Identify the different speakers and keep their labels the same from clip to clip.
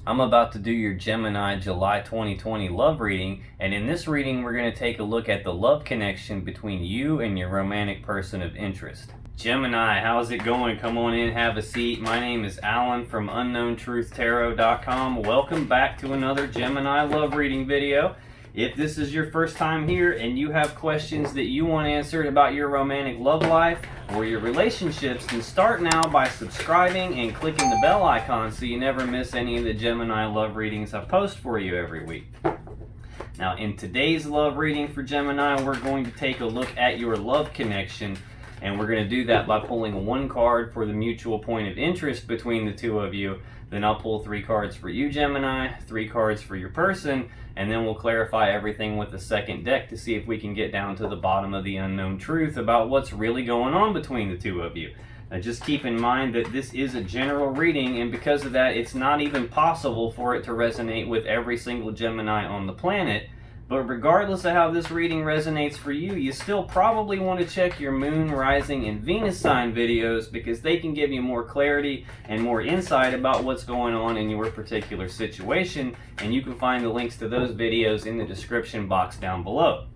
Speaker 1: I'm about to do your Gemini July 2020 love reading, and in this reading we're going to take a look at the love connection between you and your romantic person of interest. Gemini, how's it going? Come on in, have a seat. My name is Alan from UnknownTruthTarot.com. Welcome back to another Gemini love reading video. If this is your first time here and you have questions that you want answered about your romantic love life or your relationships, then start now by subscribing and clicking the bell icon so you never miss any of the Gemini love readings I post for you every week. Now, in today's love reading for Gemini, we're going to take a look at your love connection, and we're going to do that by pulling one card for the mutual point of interest between the two of you. Then I'll pull 3 cards for you, Gemini, 3 cards for your person, and then we'll clarify everything with the second deck to see if we can get down to the bottom of the unknown truth about what's really going on between the two of you. Now, just keep in mind that this is a general reading, and because of that, it's not even possible for it to resonate with every single Gemini on the planet. But regardless of how this reading resonates for you, you still probably want to check your Moon, Rising, and Venus sign videos because they can give you more clarity and more insight about what's going on in your particular situation, and you can find the links to those videos in the description box down below.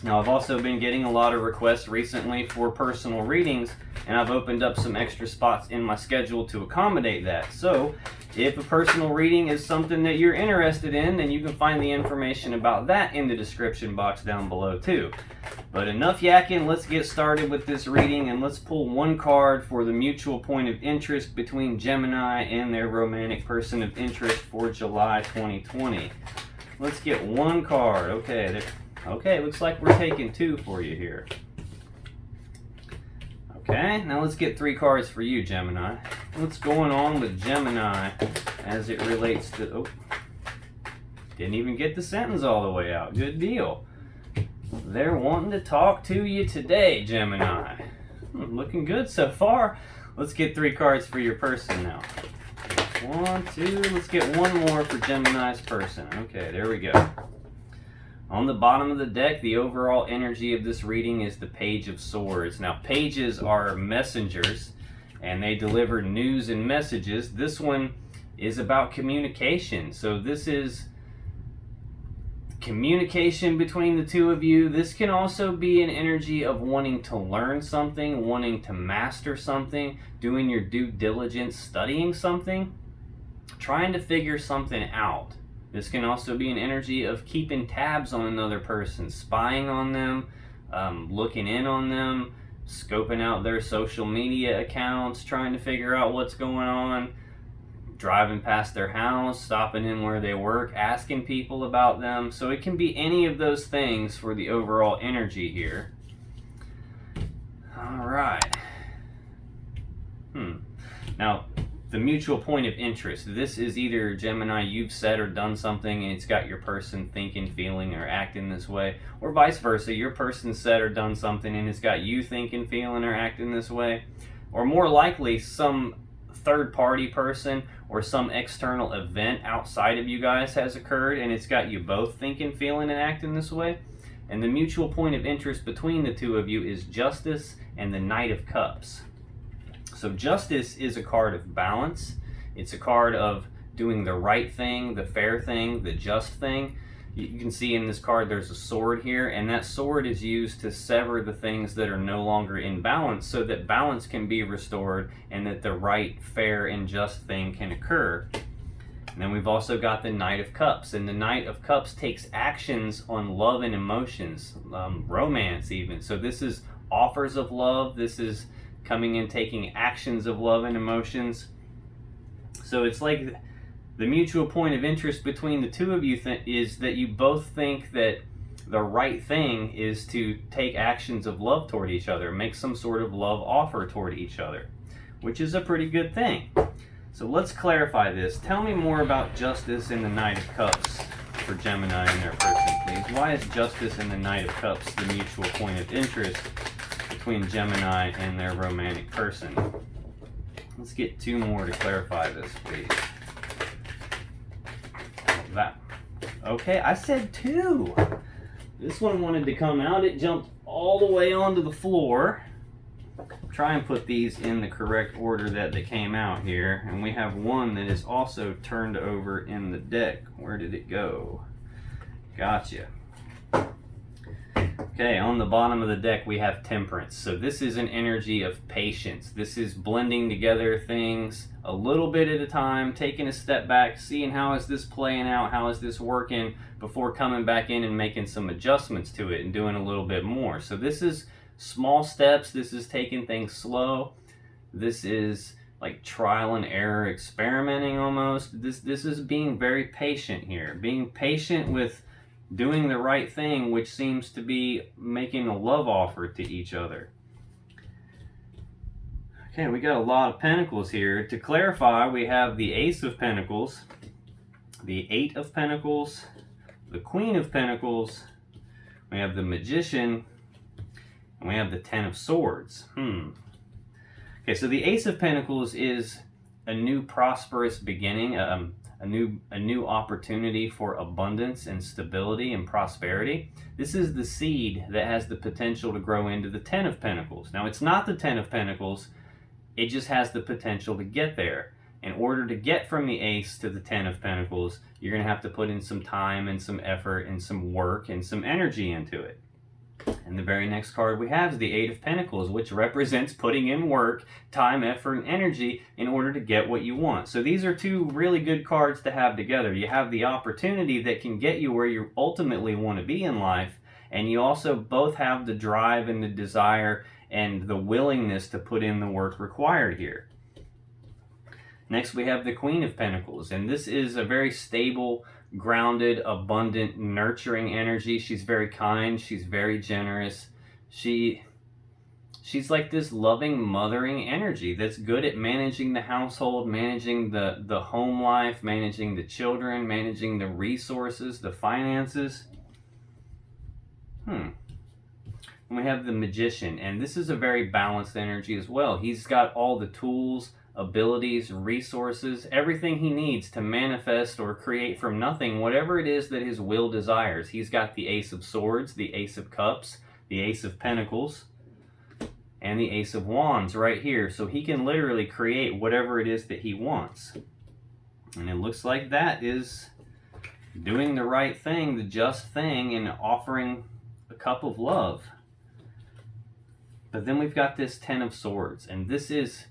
Speaker 1: Now, I've also been getting a lot of requests recently for personal readings, and I've opened up some extra spots in my schedule to accommodate that. So, if a personal reading is something that you're interested in, then you can find the information about that in the description box down below too. But enough yakking, let's get started with this reading, and let's pull one card for the mutual point of interest between Gemini and their romantic person of interest for July 2020. Let's get one card. Okay, looks like we're taking 2 for you here. Okay, now let's get 3 cards for you, Gemini. What's going on with Gemini as it relates to... Oh, didn't even get the sentence all the way out. Good deal. They're wanting to talk to you today, Gemini. Looking good so far. Let's get 3 cards for your person now. 1, 2, let's get 1 more for Gemini's person. Okay, there we go. On the bottom of the deck, the overall energy of this reading is the Page of Swords. Now, pages are messengers, and they deliver news and messages. This one is about communication. So this is communication between the two of you. This can also be an energy of wanting to learn something, wanting to master something, doing your due diligence, studying something, trying to figure something out. This can also be an energy of keeping tabs on another person, spying on them, looking in on them, scoping out their social media accounts, trying to figure out what's going on, driving past their house, stopping in where they work, asking people about them. So it can be any of those things for the overall energy here. All right. Now, the mutual point of interest. This is either, Gemini, you've said or done something and it's got your person thinking, feeling, or acting this way, or vice versa. Your person said or done something and it's got you thinking, feeling, or acting this way. Or more likely, some third-party person or some external event outside of you guys has occurred and it's got you both thinking, feeling, and acting this way. And the mutual point of interest between the two of you is Justice and the Knight of Cups. So Justice is a card of balance. It's a card of doing the right thing, the fair thing, the just thing. You can see in this card there's a sword here, and that sword is used to sever the things that are no longer in balance so that balance can be restored and that the right, fair, and just thing can occur. And then we've also got the Knight of Cups, and the Knight of Cups takes actions on love and emotions, romance even. So this is offers of love. This is coming in, taking actions of love and emotions. So it's like the mutual point of interest between the two of you is that you both think that the right thing is to take actions of love toward each other, make some sort of love offer toward each other, which is a pretty good thing. So let's clarify this. Tell me more about Justice and the Knight of Cups for Gemini and their person, please. Why is Justice and the Knight of Cups the mutual point of interest between Gemini and their romantic person? Let's get 2 more to clarify this, please. Okay, I said 2. This one wanted to come out. It jumped all the way onto the floor. try and put these in the correct order that they came out here. And we have one that is also turned over in the deck. Where did it go? Gotcha. Okay, on the bottom of the deck we have Temperance. So this is an energy of patience. This is blending together things a little bit at a time, taking a step back, seeing how is this playing out, how is this working, before coming back in and making some adjustments to it and doing a little bit more. So this is small steps. This is taking things slow. This is like trial and error, experimenting almost. This is being very patient here. Being patient with doing the right thing, which seems to be making a love offer to each other. Okay, we got a lot of Pentacles here. To clarify, we have the Ace of Pentacles, the Eight of Pentacles, the Queen of Pentacles, we have the Magician, and we have the Ten of Swords. Okay, so the Ace of Pentacles is a new prosperous beginning, a new opportunity for abundance and stability and prosperity. This is the seed that has the potential to grow into the Ten of Pentacles. Now, it's not the Ten of Pentacles, it just has the potential to get there. In order to get from the Ace to the Ten of Pentacles, you're going to have to put in some time and some effort and some work and some energy into it. And the very next card we have is the Eight of Pentacles, which represents putting in work, time, effort, and energy in order to get what you want. So these are two really good cards to have together. You have the opportunity that can get you where you ultimately want to be in life, and you also both have the drive and the desire and the willingness to put in the work required here. Next we have the Queen of Pentacles, and this is a very stable, grounded, abundant, nurturing energy. She's very kind, she's very generous. She's like this loving, mothering energy that's good at managing the household, managing the home life, managing the children, managing the resources, the finances. And we have the Magician, and this is a very balanced energy as well. He's got all the tools, abilities, resources, everything he needs to manifest or create from nothing whatever it is that his will desires. He's got the Ace of Swords, the Ace of Cups, the Ace of Pentacles, and the Ace of Wands right here. So he can literally create whatever it is that he wants. And it looks like that is doing the right thing, the just thing, and offering a cup of love. But then we've got this Ten of Swords, and this is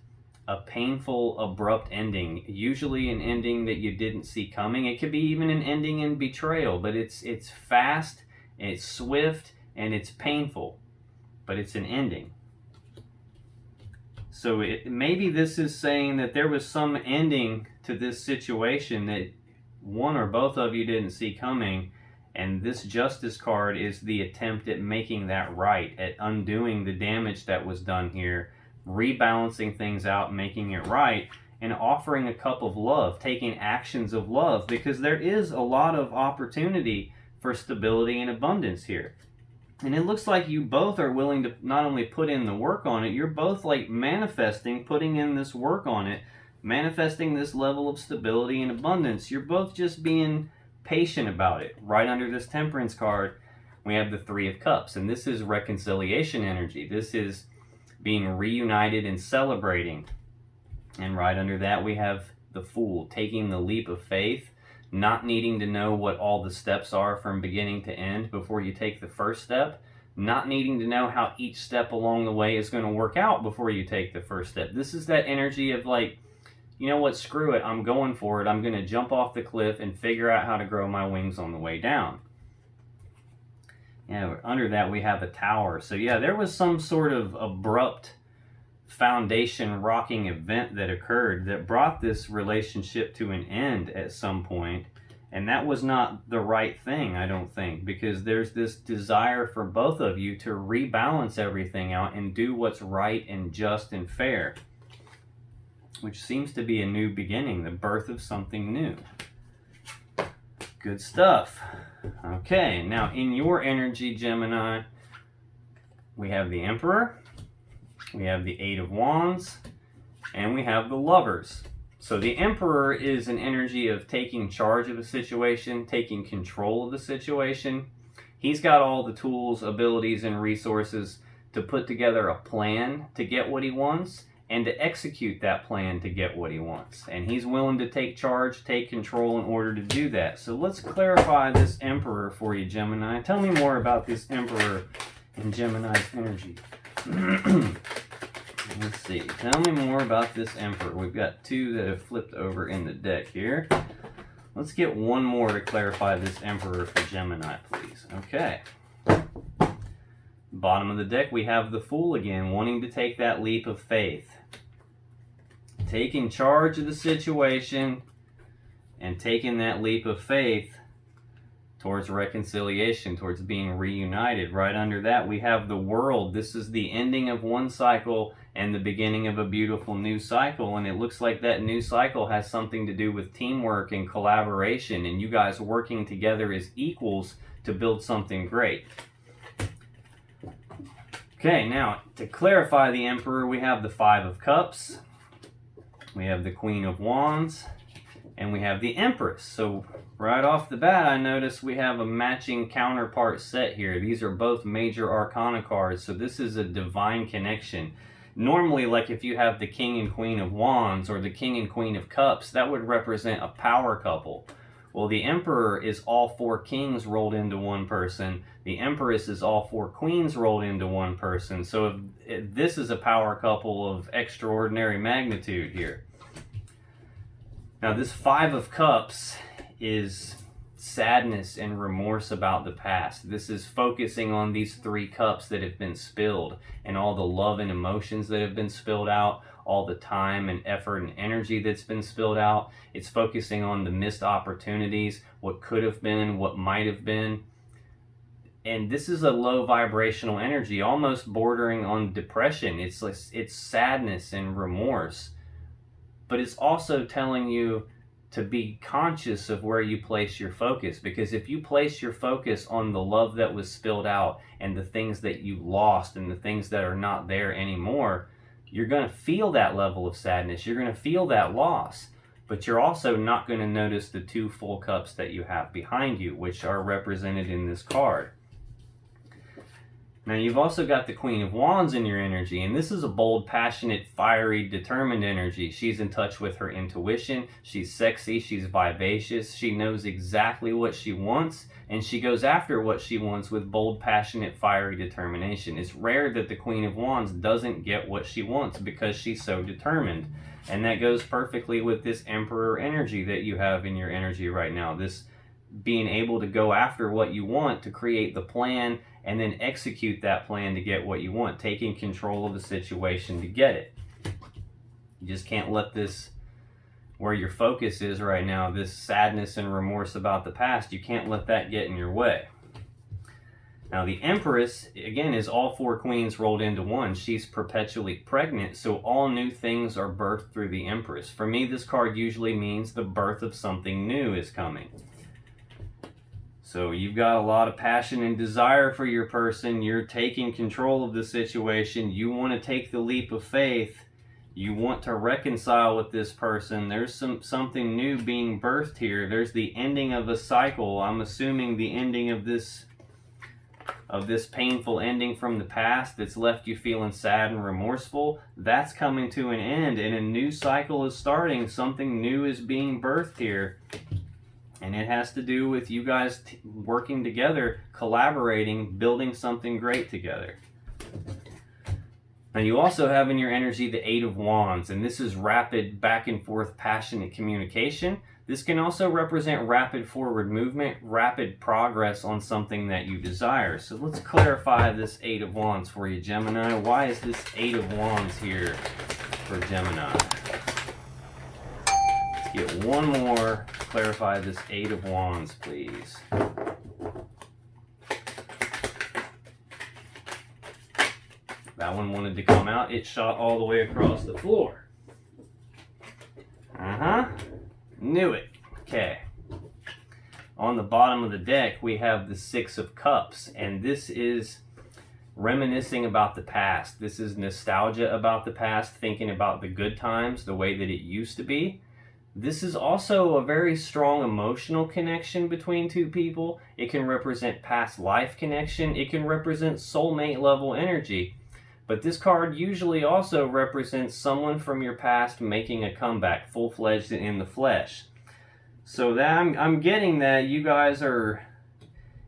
Speaker 1: a painful, abrupt ending. Usually an ending that you didn't see coming. It could be even an ending in betrayal, but it's fast, it's swift, and it's painful. But it's an ending. So maybe this is saying that there was some ending to this situation that one or both of you didn't see coming, and this Justice card is the attempt at making that right, at undoing the damage that was done here, rebalancing things out, making it right, and offering a cup of love, taking actions of love, because there is a lot of opportunity for stability and abundance here. And it looks like you both are willing to not only put in the work on it, you're both like manifesting, putting in this work on it, manifesting this level of stability and abundance. You're both just being patient about it. Right under this Temperance card, we have the Three of Cups, and this is reconciliation energy. This is being reunited and celebrating. And right under that we have the Fool, taking the leap of faith, not needing to know what all the steps are from beginning to end before you take the first step, not needing to know how each step along the way is going to work out before you take the first step. This is that energy of like, you know what, screw it, I'm going for it. I'm going to jump off the cliff and figure out how to grow my wings on the way down. Yeah, under that we have a Tower. So yeah, there was some sort of abrupt foundation rocking event that occurred that brought this relationship to an end at some point, and that was not the right thing, I don't think, because there's this desire for both of you to rebalance everything out and do what's right and just and fair, which seems to be a new beginning, the birth of something new. Good stuff. Okay, now in your energy, Gemini, we have the Emperor, we have the Eight of Wands, and we have the Lovers. So the Emperor is an energy of taking charge of a situation, taking control of the situation. He's got all the tools, abilities, and resources to put together a plan to get what he wants and to execute that plan to get what he wants. And he's willing to take charge, take control in order to do that. So let's clarify this Emperor for you, Gemini. Tell me more about this Emperor in Gemini's energy. Let's see. Tell me more about this Emperor. We've got two that have flipped over in the deck here. Let's get one more to clarify this Emperor for Gemini, please. Okay. Bottom of the deck, we have the Fool again, wanting to take that leap of faith. Taking charge of the situation and taking that leap of faith towards reconciliation, towards being reunited. Right under that, we have the World. This is the ending of one cycle and the beginning of a beautiful new cycle. And it looks like that new cycle has something to do with teamwork and collaboration and you guys working together as equals to build something great. Okay, now to clarify the Emperor, we have the Five of Cups, we have the Queen of Wands, and we have the Empress. So right off the bat, I notice we have a matching counterpart set here. These are both major arcana cards, so this is a divine connection. Normally, like if you have the King and Queen of Wands or the King and Queen of Cups, that would represent a power couple. Well, the Emperor is all four kings rolled into one person. The Empress is all four queens rolled into one person. So if this is a power couple of extraordinary magnitude here. Now, this Five of Cups is sadness and remorse about the past. This is focusing on these three cups that have been spilled and all the love and emotions that have been spilled out, all the time and effort and energy that's been spilled out. It's focusing on the missed opportunities, what could have been, what might have been. And this is a low vibrational energy, almost bordering on depression. It's sadness and remorse. But it's also telling you to be conscious of where you place your focus. Because if you place your focus on the love that was spilled out and the things that you lost and the things that are not there anymore, you're going to feel that level of sadness. You're going to feel that loss. But you're also not going to notice the two full cups that you have behind you, which are represented in this card. Now, you've also got the Queen of Wands in your energy, and this is a bold, passionate, fiery, determined energy. She's in touch with her intuition. She's sexy. She's vivacious. She knows exactly what she wants, and she goes after what she wants with bold, passionate, fiery determination. It's rare that the Queen of Wands doesn't get what she wants because she's so determined. And that goes perfectly with this Emperor energy that you have in your energy right now. This being able to go after what you want, to create the plan, and then execute that plan to get what you want, taking control of the situation to get it. You just can't let this, where your focus is right now, this sadness and remorse about the past, you can't let that get in your way. Now, the Empress, again, is all four queens rolled into one. She's perpetually pregnant, so all new things are birthed through the Empress. For me, this card usually means the birth of something new is coming. So you've got a lot of passion and desire for your person. You're taking control of the situation. You want to take the leap of faith. You want to reconcile with this person. There's something new being birthed here. There's the ending of a cycle. I'm assuming the ending of this painful ending from the past that's left you feeling sad and remorseful. That's coming to an end, and a new cycle is starting. Something new is being birthed here. And it has to do with you guys working together, collaborating, building something great together. Now, you also have in your energy the Eight of Wands, and this is rapid, back and forth, passionate communication. This can also represent rapid forward movement, rapid progress on something that you desire. So let's clarify this Eight of Wands for you, Gemini. Why is this Eight of Wands here for Gemini? Let's get one more. Clarify this Eight of Wands, please. That one wanted to come out. It shot all the way across the floor. Knew it. Okay. On the bottom of the deck, we have the Six of Cups, and this is reminiscing about the past. This is nostalgia about the past, thinking about the good times, the way that it used to be. This is also a very strong emotional connection between two people. It can represent past life connection. It can represent soulmate level energy. But this card usually also represents someone from your past making a comeback, full-fledged and in the flesh. So that I'm getting that you guys are,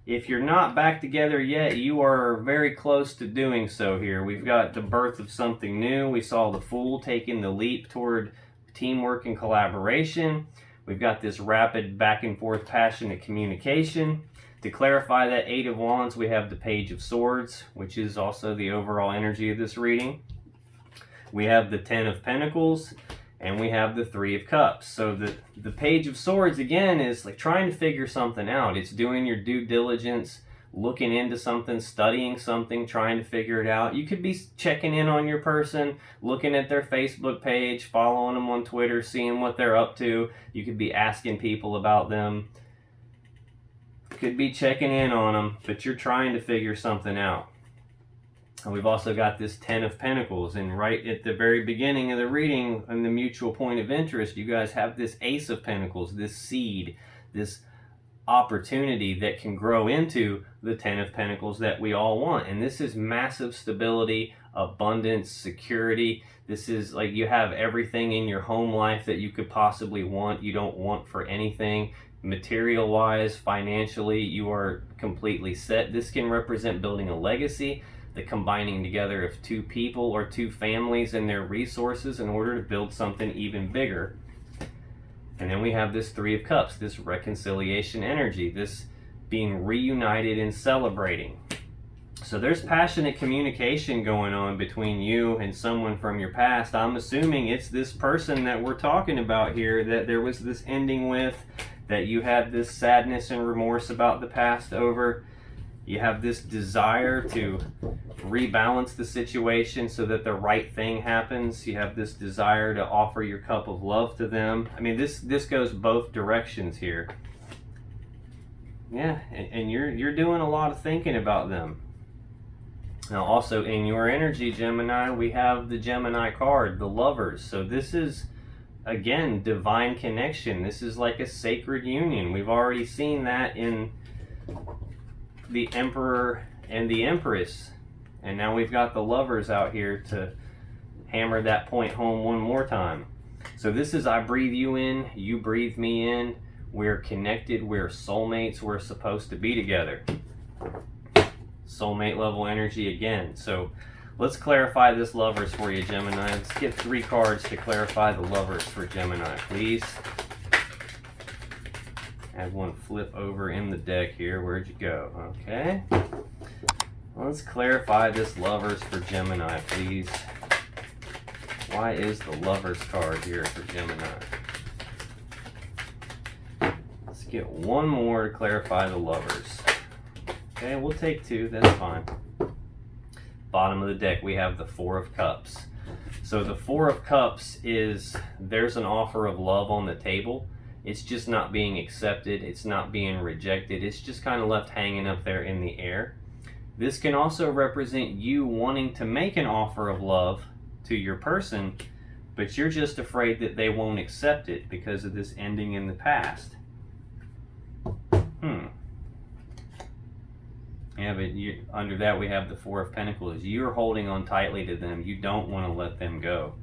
Speaker 1: if you're not back together yet, you are very close to doing so here. We've got the birth of something new. We saw the Fool taking the leap toward teamwork and collaboration. We've got this rapid back and forth passionate communication. To clarify that Eight of Wands, we have the Page of Swords, which is also the overall energy of this reading. We have the Ten of Pentacles, and we have the Three of Cups. So the Page of Swords, again, is like trying to figure something out. It's doing your due diligence, looking into something, studying something, trying to figure it out. You could be checking in on your person, looking at their Facebook page, following them on Twitter, seeing what they're up to. You could be asking people about them. Could be checking in on them, but you're trying to figure something out. And we've also got this Ten of Pentacles, and right at the very beginning of the reading, on the mutual point of interest, you guys have this Ace of Pentacles, this seed, this opportunity that can grow into the Ten of Pentacles that we all want. And this is massive stability, abundance, security. This is like you have everything in your home life that you could possibly want. You don't want for anything. Material wise, financially, you are completely set. This can represent building a legacy, the combining together of two people or two families and their resources in order to build something even bigger. And then we have this Three of Cups, this reconciliation energy, this being reunited and celebrating. So there's passionate communication going on between you and someone from your past. I'm assuming it's this person that we're talking about here that there was this ending with, that you had this sadness and remorse about the past over. You have this desire to rebalance the situation so that the right thing happens. You have this desire to offer your cup of love to them. I mean, this goes both directions here. Yeah, and you're doing a lot of thinking about them. Now, also in your energy, Gemini, we have the Gemini card, the Lovers. So this is, again, divine connection. This is like a sacred union. We've already seen that in the Emperor and the Empress. And now we've got the Lovers out here to hammer that point home one more time. So this is I breathe you in, you breathe me in. We're connected, we're soulmates, we're supposed to be together. Soulmate level energy again. So let's clarify this Lovers for you, Gemini. Let's get 3 cards to clarify the Lovers for Gemini, please. Have one flip over in the deck here. Where'd you go? Okay. Let's clarify this Lovers for Gemini, please. Why is the Lovers card here for Gemini? Let's get one more to clarify the Lovers. Okay, we'll take 2, that's fine. Bottom of the deck, we have the Four of Cups. So the Four of Cups is, there's an offer of love on the table. It's just not being accepted. It's not being rejected. It's just kind of left hanging up there in the air. This can also represent you wanting to make an offer of love to your person, but you're just afraid that they won't accept it because of this ending in the past. Yeah, but under that we have the Four of Pentacles. You're holding on tightly to them. You don't want to let them go.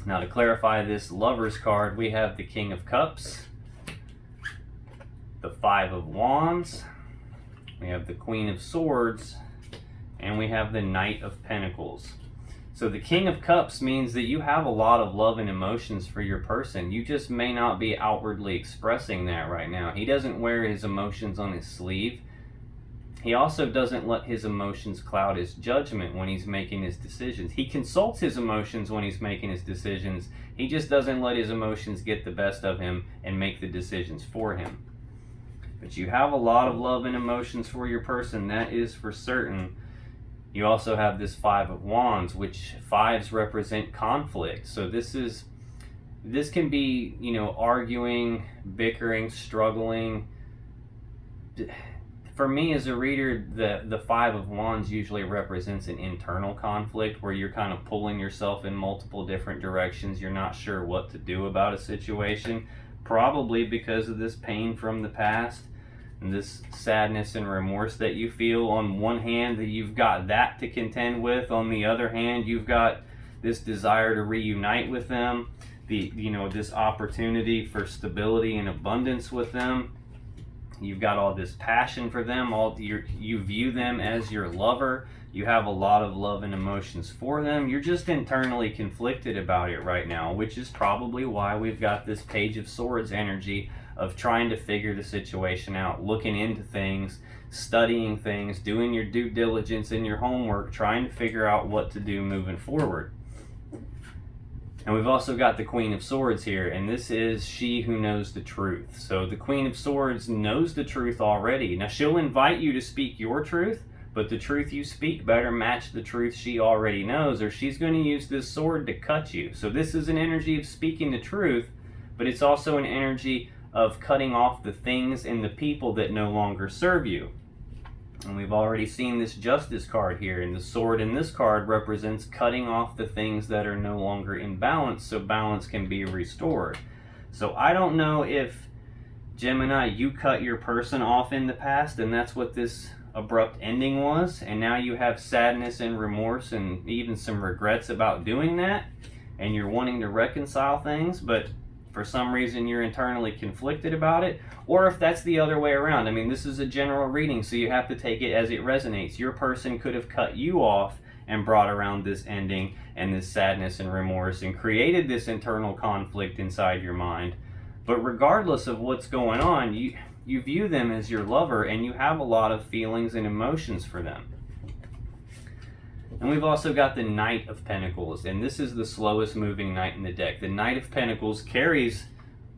Speaker 1: Now to clarify this Lovers card, we have the King of Cups, the Five of Wands, we have the Queen of Swords, and we have the Knight of Pentacles. So the King of Cups means that you have a lot of love and emotions for your person. You just may not be outwardly expressing that right now. He doesn't wear his emotions on his sleeve. He also doesn't let his emotions cloud his judgment when he's making his decisions. He consults his emotions when he's making his decisions. He just doesn't let his emotions get the best of him and make the decisions for him. But you have a lot of love and emotions for your person, that is for certain. You also have this Five of Wands, which fives represent conflict. So this can be, you know, arguing, bickering, struggling. For me as a reader, the Five of Wands usually represents an internal conflict where you're kind of pulling yourself in multiple different directions. You're not sure what to do about a situation, probably because of this pain from the past. and this sadness and remorse that you feel. On one hand, that you've got that to contend with. On the other hand, you've got this desire to reunite with them, this opportunity for stability and abundance with them. You've got all this passion for them. You view them as your lover. You have a lot of love and emotions for them. You're just internally conflicted about it right now, which is probably why we've got this Page of Swords energy of trying to figure the situation out, looking into things, studying things, doing your due diligence and your homework, trying to figure out what to do moving forward. And we've also got the Queen of Swords here, and this is she who knows the truth. So the Queen of Swords knows the truth already. Now she'll invite you to speak your truth, but the truth you speak better match the truth she already knows, or she's going to use this sword to cut you. So this is an energy of speaking the truth, but it's also an energy of cutting off the things and the people that no longer serve you. And we've already seen this Justice card here, and the sword in this card represents cutting off the things that are no longer in balance so balance can be restored. So I don't know if, Gemini, you cut your person off in the past and that's what this abrupt ending was, and now you have sadness and remorse and even some regrets about doing that, and you're wanting to reconcile things, but for some reason you're internally conflicted about it. Or if that's the other way around. I mean, this is a general reading, so you have to take it as it resonates. Your person could have cut you off and brought around this ending and this sadness and remorse and created this internal conflict inside your mind. But regardless of what's going on, you view them as your lover, and you have a lot of feelings and emotions for them. And we've also got the Knight of Pentacles, and this is the slowest moving knight in the deck. The Knight of Pentacles carries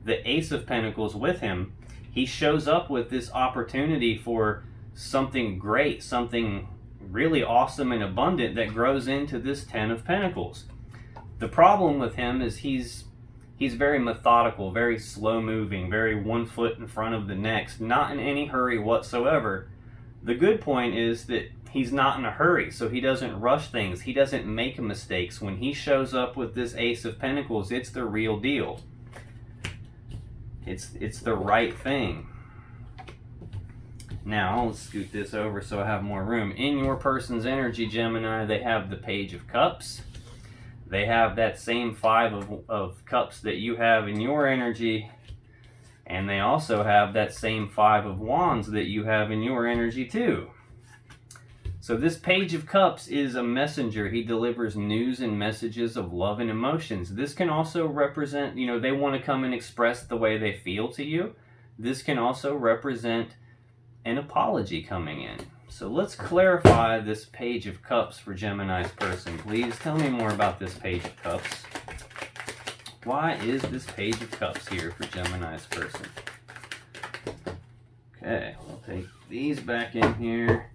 Speaker 1: the Ace of Pentacles with him. He shows up with this opportunity for something great, something really awesome and abundant that grows into this Ten of Pentacles. The problem with him is he's very methodical, very slow moving, very one foot in front of the next, not in any hurry whatsoever. The good point is that he's not in a hurry, so he doesn't rush things. He doesn't make mistakes. When he shows up with this Ace of Pentacles, it's the real deal. It's the right thing. Now, let's scoot this over so I have more room. In your person's energy, Gemini, they have the Page of Cups. They have that same Five of Cups that you have in your energy. And they also have that same Five of Wands that you have in your energy too. So this Page of Cups is a messenger. He delivers news and messages of love and emotions. This can also represent, they want to come and express the way they feel to you. This can also represent an apology coming in. So let's clarify this Page of Cups for Gemini's person. Please tell me more about this Page of Cups. Why is this Page of Cups here for Gemini's person? Okay, we'll take these back in here.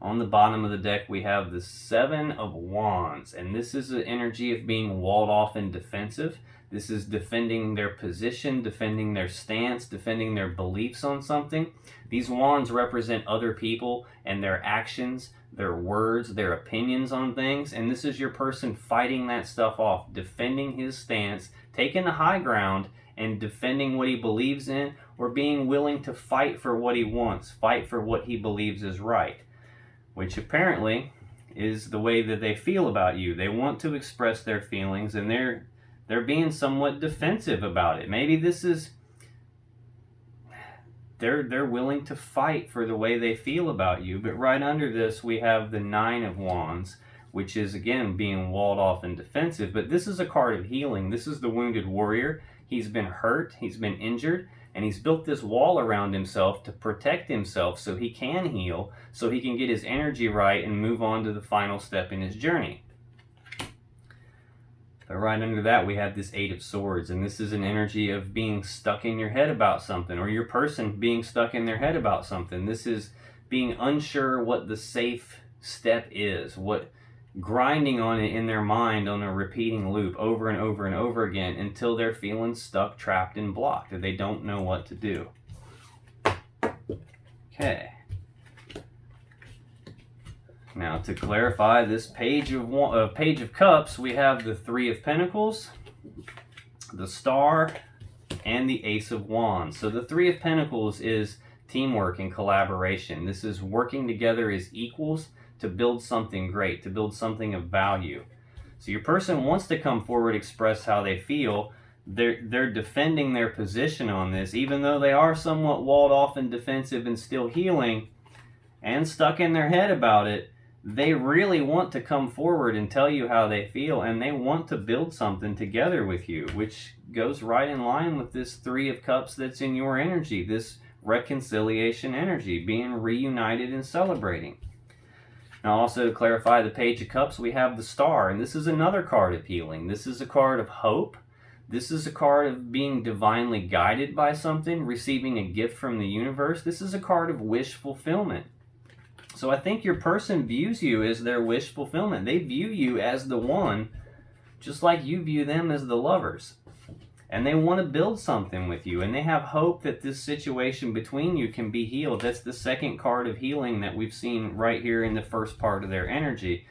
Speaker 1: On the bottom of the deck, we have the Seven of Wands, and this is the energy of being walled off and defensive. This is defending their position, defending their stance, defending their beliefs on something. These wands represent other people and their actions, their words, their opinions on things, and this is your person fighting that stuff off, defending his stance, taking the high ground, and defending what he believes in, or being willing to fight for what he wants, fight for what he believes is right. Which apparently is the way that they feel about you. They want to express their feelings, and they're being somewhat defensive about it. Maybe this is they're willing to fight for the way they feel about you. But right under this, we have the Nine of Wands, which is again being walled off and defensive. But this is a card of healing. This is the wounded warrior. He's been hurt, he's been injured, and he's built this wall around himself to protect himself so he can heal, so he can get his energy right and move on to the final step in his journey. But right under that, we have this Eight of Swords, and this is an energy of being stuck in your head about something, or your person being stuck in their head about something. This is being unsure what the safe step is, what grinding on it in their mind on a repeating loop over and over and over again until they're feeling stuck, trapped, and blocked, and they don't know what to do. Okay. Now, to clarify this Page of Cups, we have the Three of Pentacles, the Star, and the Ace of Wands. So the Three of Pentacles is teamwork and collaboration. This is working together as equals to build something great, to build something of value. So your person wants to come forward, express how they feel. They're defending their position on this, even though they are somewhat walled off and defensive and still healing and stuck in their head about it. They really want to come forward and tell you how they feel, and they want to build something together with you, which goes right in line with this Three of Cups that's in your energy, this reconciliation energy, being reunited and celebrating. Now, also to clarify the Page of Cups, we have the Star, and this is another card of healing. This is a card of hope. This is a card of being divinely guided by something, receiving a gift from the universe. This is a card of wish fulfillment. So I think your person views you as their wish fulfillment. They view you as the one, just like you view them as the lovers. And they want to build something with you, and they have hope that this situation between you can be healed. That's the second card of healing that we've seen right here in the first part of their energy.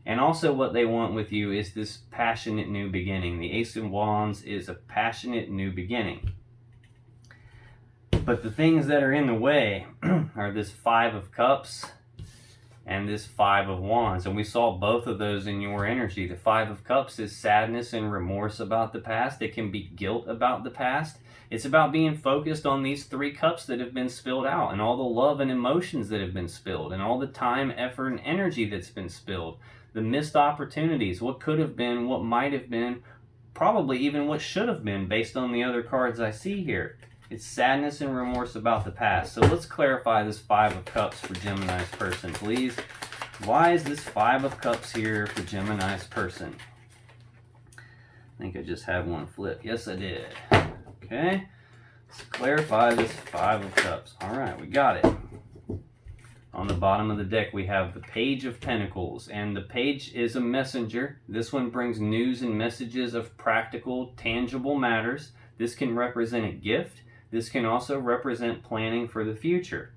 Speaker 1: And also what they want with you is this passionate new beginning. The Ace of Wands is a passionate new beginning. But the things that are in the way are this Five of Cups and this Five of Wands. And we saw both of those in your energy. The Five of Cups is sadness and remorse about the past. It can be guilt about the past. It's about being focused on these three cups that have been spilled out, and all the love and emotions that have been spilled, and all the time, effort, and energy that's been spilled. The missed opportunities, what could have been, what might have been, probably even what should have been based on the other cards I see here. It's sadness and remorse about the past. So let's clarify this Five of Cups for Gemini's person, please. Why is this Five of Cups here for Gemini's person? I think I just had one flip. Yes, I did. Okay. Let's clarify this Five of Cups. All right, we got it. On the bottom of the deck, we have the Page of Pentacles, and the page is a messenger. This one brings news and messages of practical, tangible matters. This can represent a gift. This can also represent planning for the future.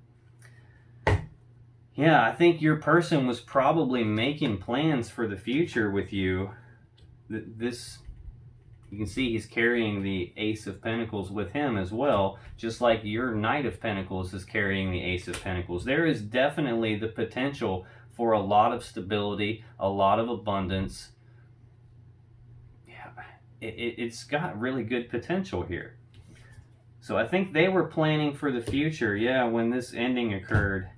Speaker 1: Yeah, I think your person was probably making plans for the future with you. This, you can see he's carrying the Ace of Pentacles with him as well, just like your Knight of Pentacles is carrying the Ace of Pentacles. There is definitely the potential for a lot of stability, a lot of abundance. Yeah, it's got really good potential here. So I think they were planning for the future, yeah, when this ending occurred.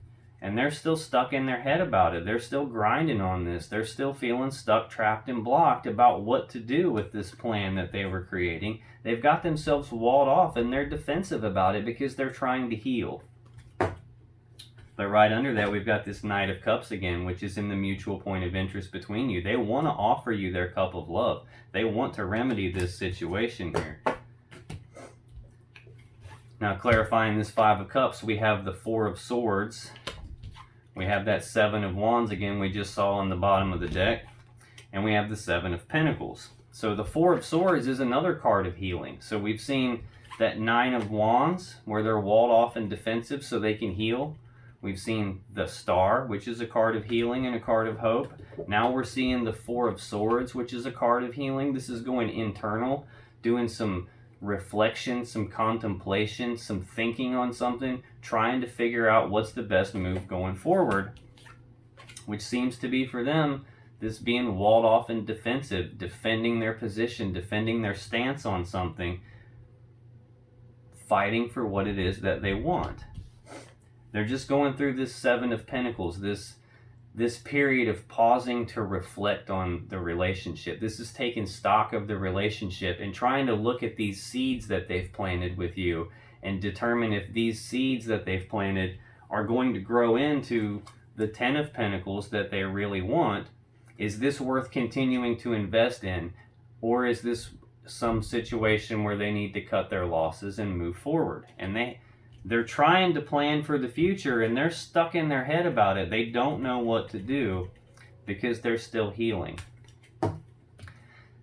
Speaker 1: And they're still stuck in their head about it. They're still grinding on this. They're still feeling stuck, trapped, and blocked about what to do with this plan that they were creating. They've got themselves walled off, and they're defensive about it because they're trying to heal. But right under that, we've got this Knight of Cups again, which is in the mutual point of interest between you. They want to offer you their cup of love. They want to remedy this situation here. Now, clarifying this Five of Cups, we have the Four of Swords. We have that Seven of Wands again we just saw on the bottom of the deck. And we have the Seven of Pentacles. So the Four of Swords is another card of healing. So we've seen that Nine of Wands, where they're walled off and defensive so they can heal. We've seen the Star, which is a card of healing and a card of hope. Now we're seeing the Four of Swords, which is a card of healing. This is going internal, doing some reflection, some contemplation, some thinking on something, trying to figure out what's the best move going forward, which seems to be for them this being walled off and defensive, defending their position, defending their stance on something, fighting for what it is that they want. They're just going through this Seven of Pentacles, this period of pausing to reflect on the relationship. This is taking stock of the relationship and trying to look at these seeds that they've planted with you and determine if these seeds that they've planted are going to grow into the Ten of Pentacles that they really want. Is this worth continuing to invest in, or is this some situation where they need to cut their losses and move forward? And they're trying to plan for the future, and they're stuck in their head about it. They don't know what to do because they're still healing.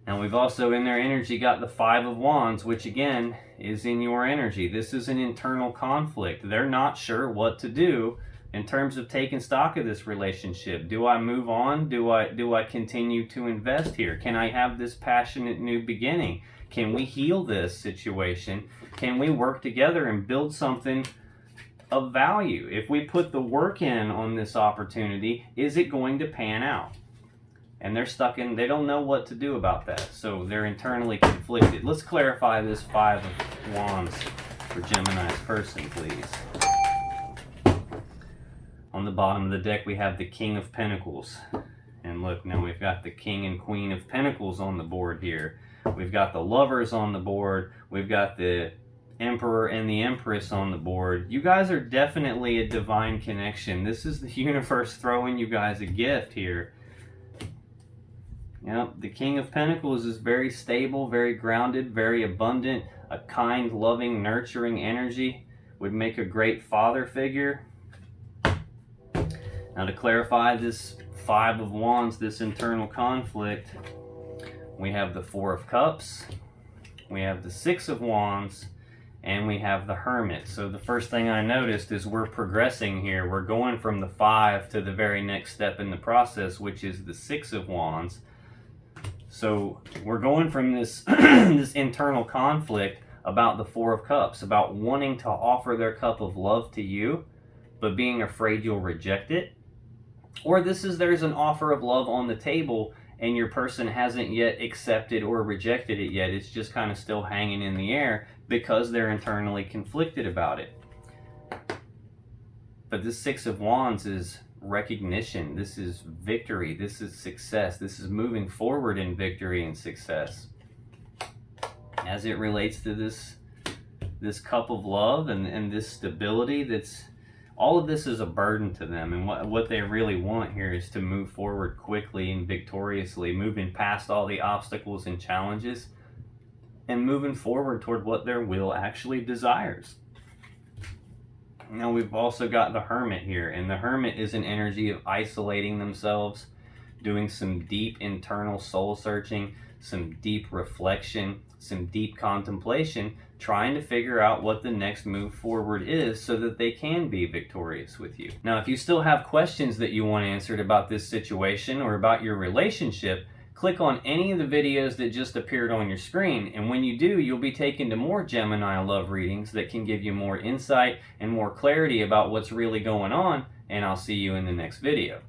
Speaker 1: Now we've also in their energy got the Five of Wands, which again is in your energy. This is an internal conflict. They're not sure what to do in terms of taking stock of this relationship. Do I move on? Do I continue to invest here? Can I have this passionate new beginning? Can we heal this situation? Can we work together and build something of value? If we put the work in on this opportunity, is it going to pan out? And they're stuck in, they don't know what to do about that. So they're internally conflicted. Let's clarify this Five of Wands for Gemini's person, please. On the bottom of the deck, we have the King of Pentacles. And look, now we've got the King and Queen of Pentacles on the board here. We've got the Lovers on the board. We've got the Emperor and the Empress on the board. You guys are definitely a divine connection. This is the universe throwing you guys a gift here. Yep, the King of Pentacles is very stable, very grounded, very abundant, a kind, loving, nurturing energy. Would make a great father figure. Now to clarify this Five of Wands, this internal conflict, we have the Four of Cups, we have the Six of Wands, and we have the Hermit. So the first thing I noticed is we're progressing here. We're going from the Five to the very next step in the process, which is the Six of Wands. So we're going from this this internal conflict about the Four of Cups, about wanting to offer their cup of love to you, but being afraid you'll reject it. Or there's an offer of love on the table and your person hasn't yet accepted or rejected it yet. It's just kind of still hanging in the air because they're internally conflicted about it. But this Six of Wands is recognition. This is victory. This is success. This is moving forward in victory and success. As it relates to this cup of love and this stability, that's all of this is a burden to them, and what they really want here is to move forward quickly and victoriously, moving past all the obstacles and challenges and moving forward toward what their will actually desires. Now we've also got the Hermit here, and the Hermit is an energy of isolating themselves, doing some deep internal soul searching, some deep reflection, some deep contemplation, trying to figure out what the next move forward is so that they can be victorious with you. Now, if you still have questions that you want answered about this situation or about your relationship, click on any of the videos that just appeared on your screen, and when you do, you'll be taken to more Gemini love readings that can give you more insight and more clarity about what's really going on, and I'll see you in the next video.